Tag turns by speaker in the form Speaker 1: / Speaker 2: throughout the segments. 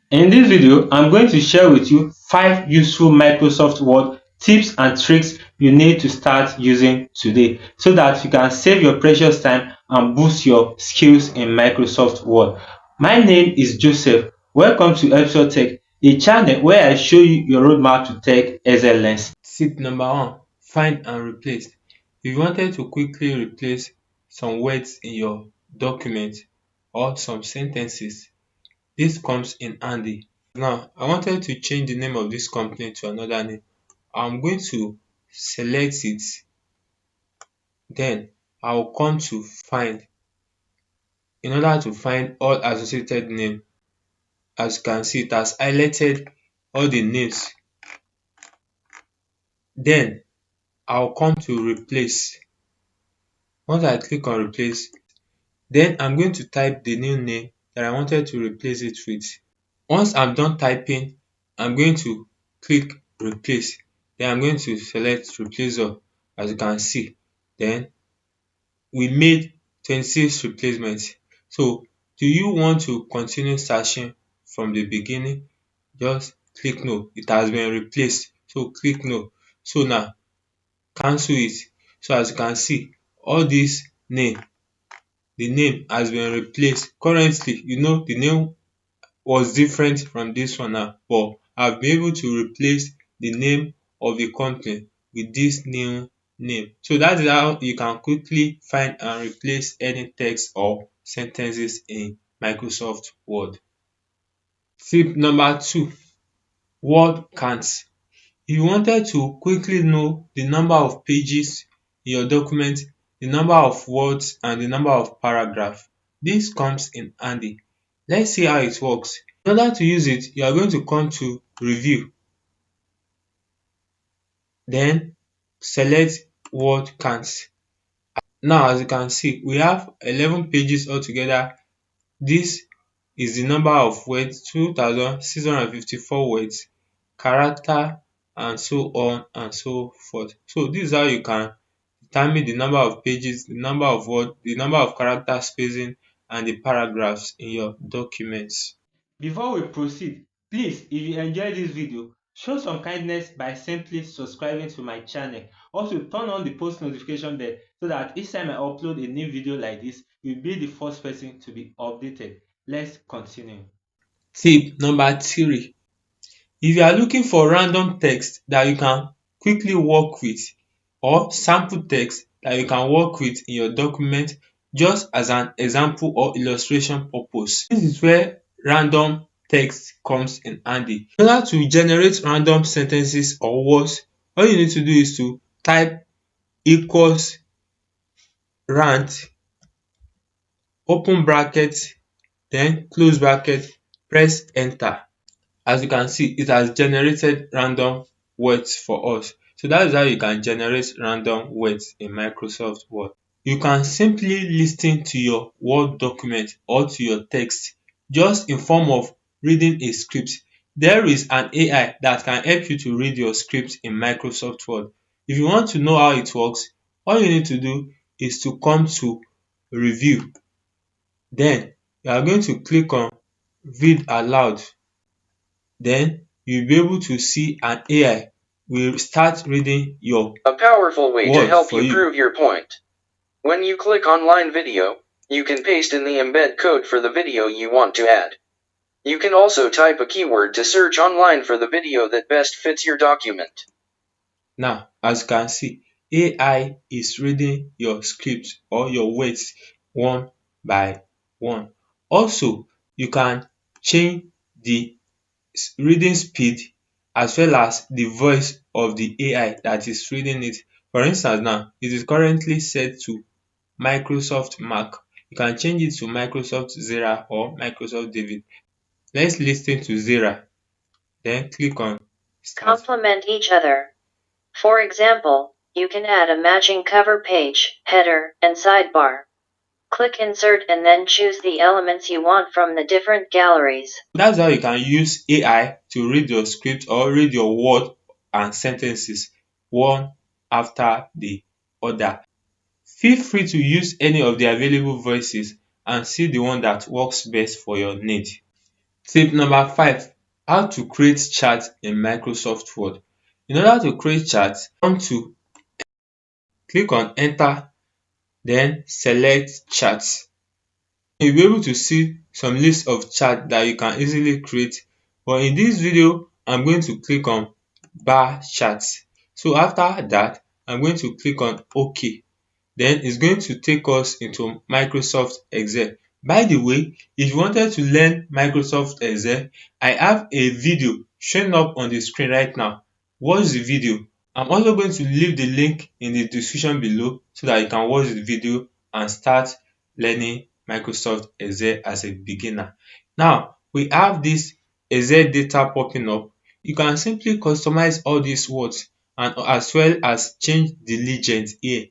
Speaker 1: In this video, I'm going to share with you 5 useful Microsoft Word tips and tricks you need to start using today so that you can save your precious time and boost your skills in Microsoft Word. My name is Joseph. Welcome to Episode Tech, a channel where I show you your roadmap to tech excellence.
Speaker 2: Tip number 1, find and replace. If you wanted to quickly replace some words in your document or some sentences, this comes in handy. Now, I wanted to change the name of this company to another name. I'm going to select it, then I'll come to find. In order to find all associated name, as you can see, it has highlighted all the names. Then I'll come to replace. Once I click on replace, then I'm going to type the new name that I wanted to replace it with. Once I'm done typing, I'm going to click replace. Then I'm going to select replace all, as you can see. Then we made 26 replacements. So do you want to continue searching from the beginning? Just click no. It has been replaced. So click no. So now cancel it. So as you can see, all this name, the name has been replaced. Currently, the name was different from this one now, but I've been able to replace the name of the company with this new name. So that is how you can quickly find and replace any text or sentences in Microsoft Word. Tip number 2, word counts. If you wanted to quickly know the number of pages in your document, the number of words and the number of paragraph, this comes in handy. Let's see how it works. In order to use it, you are going to come to review, then select word counts. Now as you can see, we have 11 pages altogether. This is the number of words, 2,654 words, character, and so on and so forth. So this is how you can determine the number of pages, the number of words, the number of character spacing, and the paragraphs in your documents.
Speaker 1: Before we proceed, please, if you enjoyed this video, show some kindness by simply subscribing to my channel. Also, turn on the post notification bell so that each time I upload a new video like this, you'll be the first person to be updated. Let's continue.
Speaker 2: Tip number 3, if you are looking for random text that you can quickly work with, or sample text that you can work with in your document just as an example or illustration purpose, this is where random text comes in handy. In order to generate random sentences or words, all you need to do is to type equals rant, open bracket, then close bracket, press enter. As you can see, it has generated random words for us. So that is how you can generate random words in Microsoft Word. You can simply listen to your Word document or to your text just in form of reading a script. There is an AI that can help you to read your script in Microsoft Word. If you want to know how it works, all you need to do is to come to review. Then you are going to click on read aloud. Then you'll be able to see an AI will start reading your
Speaker 3: A powerful way to
Speaker 2: word
Speaker 3: help
Speaker 2: for
Speaker 3: you
Speaker 2: you.
Speaker 3: prove your point. When you click online video, you can paste in the embed code for the video you want to add. You can also type a keyword to search online for the video that best fits your document.
Speaker 2: Now, as you can see, AI is reading your script or your words one by one. Also, you can change the reading speed as well as the voice of the AI that is reading it. For instance now, it is currently set to Microsoft Mac. You can change it to Microsoft Zera or Microsoft David. Let's listen to Zera, then click on start.
Speaker 4: Complement each other. For example, you can add a matching cover page, header, and sidebar. Click Insert and then choose the elements you want from the different galleries.
Speaker 2: That's how you can use AI to read your script or read your word and sentences one after the other. Feel free to use any of the available voices and see the one that works best for your need. Tip number 5: how to create chart in Microsoft Word. In order to create chart, come to click on enter, then select chart. You'll be able to see some list of chart that you can easily create, but in this video I'm going to click on bar chart. So after that I'm going to click on OK. Then it's going to take us into Microsoft Excel. By the way, if you wanted to learn Microsoft Excel, I have a video showing up on the screen right now. Watch the video. I'm also going to leave the link in the description below so that you can watch the video and start learning Microsoft Excel as a beginner. Now, we have this Excel data popping up. You can simply customize all these words and as well as change the legend here.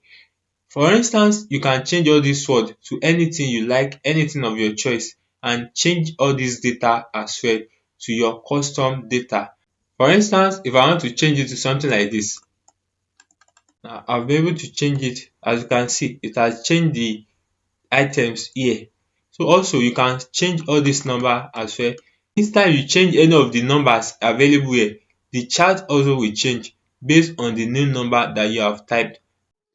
Speaker 2: For instance, you can change all dis word to anything you like, anything of your choice, and change all dis data as well to your custom data. For instance, if I want to change it to something like dis, I'll be able to change it. As you can see, it has changed the items here. So also you can change all dis number as well. Each time you change any of the numbers available here, the chart also will change based on the new number that you have typed.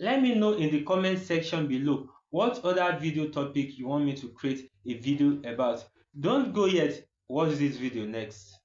Speaker 1: Let me know in the comment section below what other video topic you want me to create a video about. Don't go yet, watch this video next.